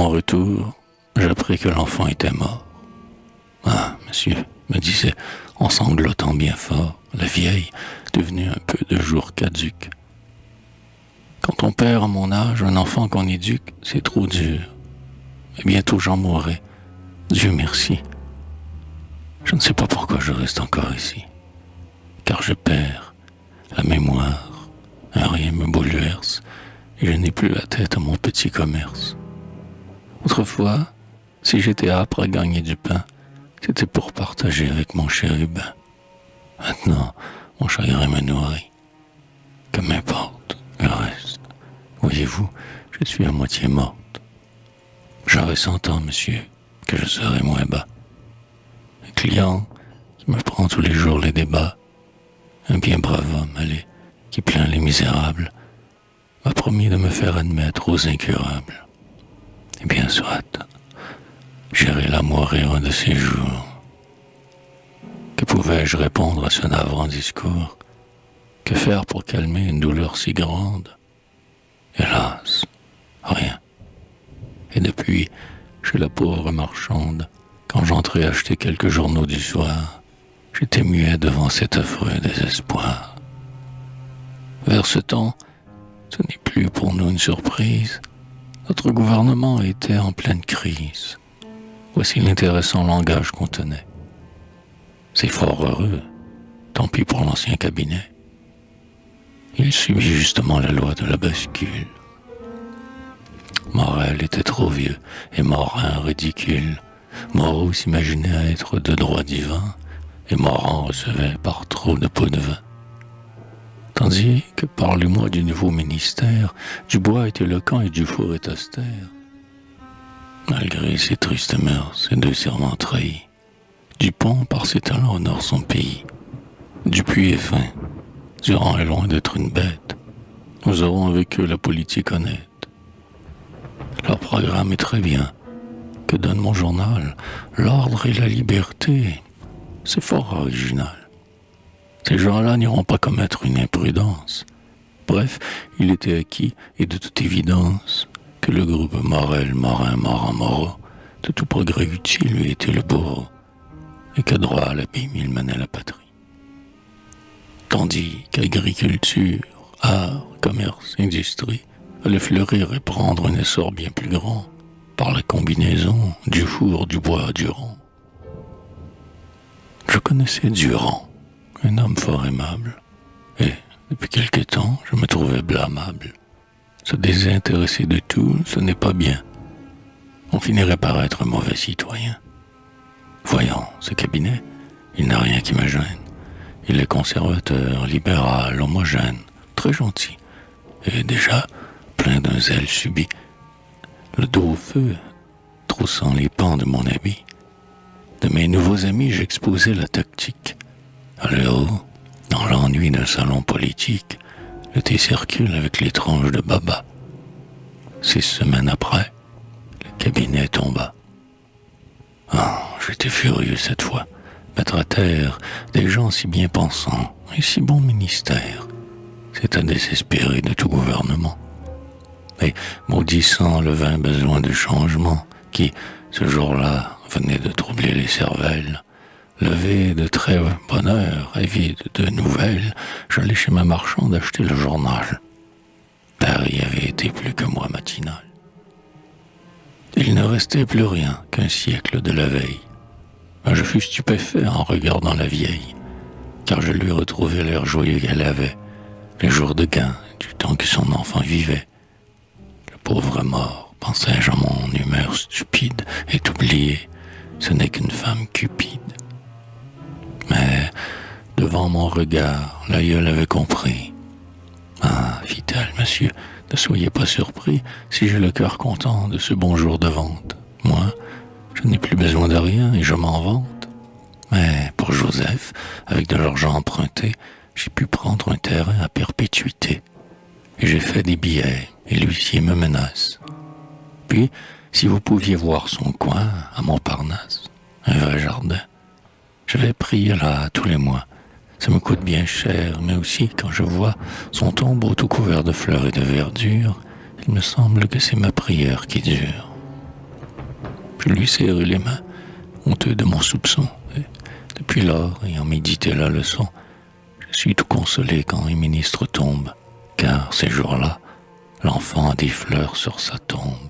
mon retour, j'appris que l'enfant était mort. Ah, monsieur, me disait, en sanglotant bien fort, la vieille, devenue un peu de jour caduque. Quand on perd à mon âge un enfant qu'on éduque, c'est trop dur. Et bientôt j'en mourrai. Dieu merci. Je ne sais pas pourquoi je reste encore ici. Car je perds la mémoire, un rien me bouleverse, et je n'ai plus la tête à mon petit commerce. Autrefois, si j'étais âpre à gagner du pain, c'était pour partager avec mon chérubin. Maintenant, mon chagrin me nourrit. Que m'importe le reste. Voyez-vous, je suis à moitié morte. J'aurai 100 ans, monsieur, que je serai moins bas. Un client qui me prend tous les jours les débats, un bien brave homme, allez, qui plaint les misérables, m'a promis de me faire admettre aux incurables. Eh bien, soit, j'irai la mourir un de ces jours. Que pouvais-je répondre à ce navrant discours? Que faire pour calmer une douleur si grande? Hélas, rien. Et depuis, chez la pauvre marchande, quand j'entrais acheter quelques journaux du soir, j'étais muet devant cet affreux désespoir. Vers ce temps, ce n'est plus pour nous une surprise. Notre gouvernement était en pleine crise. Voici l'intéressant langage qu'on tenait. C'est fort heureux, tant pis pour l'ancien cabinet. Il subit justement la loi de la bascule. Morel était trop vieux et Morin ridicule. Moreau s'imaginait être de droit divin et Morand recevait par trop de pots de vin. Tandis que, parlez-moi du nouveau ministère, Dubois est éloquent et Dufour est austère. Malgré ses tristes mœurs, ses deux serments trahis, Dupont, par ses talents, honore son pays. Dupuis est fin, Durand est loin d'être une bête. Nous aurons avec eux la politique honnête. Leur programme est très bien. Que donne mon journal? L'ordre et la liberté. C'est fort original. Ces gens-là n'iront pas commettre une imprudence. Bref, il était acquis, et de toute évidence, que le groupe Morel, Morin, Morin, Moreau, de tout progrès utile lui était le bourreau, et qu'à droit à l'abîme il menait la patrie. Tandis qu'agriculture, art, commerce, industrie allaient fleurir et prendre un essor bien plus grand par la combinaison du four, du bois, du rond. Je connaissais Durand, un homme fort aimable, et, depuis quelque temps, je me trouvais blâmable. Se désintéresser de tout, ce n'est pas bien. On finirait par être mauvais citoyen. Voyons, ce cabinet, il n'a rien qui me gêne. Il est conservateur, libéral, homogène, très gentil, et déjà plein d'un zèle subit. Le dos au feu, troussant les pans de mon habit. De mes nouveaux amis, j'exposais la tactique. Alors, dans l'ennui d'un salon politique, le thé circule avec les tranches de baba. 6 semaines après, le cabinet tomba. Ah, j'étais furieux cette fois. Mettre à terre des gens si bien pensants et si bon ministère, c'est à désespérer de tout gouvernement. Et maudissant le vain besoin de changement qui, ce jour-là, venait de troubler les cervelles, levé de très bonne heure, avide de nouvelles, j'allais chez ma marchande acheter le journal. Paris avait été plus que moi matinal. Il ne restait plus rien qu'un siècle de la veille. Je fus stupéfait en regardant la vieille, car je lui retrouvais l'air joyeux qu'elle avait, les jours de gain, du temps que son enfant vivait. Le pauvre mort, pensais-je en mon humeur stupide, est oublié, ce n'est qu'une femme cupide. Mais, devant mon regard, l'aïeul avait compris. Ah, fit-elle, monsieur, ne soyez pas surpris si j'ai le cœur content de ce bon jour de vente. Moi, je n'ai plus besoin de rien et je m'en vante. Mais pour Joseph, avec de l'argent emprunté, j'ai pu prendre un terrain à perpétuité. Et j'ai fait des billets et l'huissier me menace. Puis, si vous pouviez voir son coin à Montparnasse, un vrai jardin, je vais prier là tous les mois. Ça me coûte bien cher, mais aussi quand je vois son tombeau tout couvert de fleurs et de verdure, il me semble que c'est ma prière qui dure. Je lui serrai les mains, honteux de mon soupçon. Et depuis lors, ayant médité la leçon, je suis tout consolé quand un ministre tombe, car ces jours-là, l'enfant a des fleurs sur sa tombe.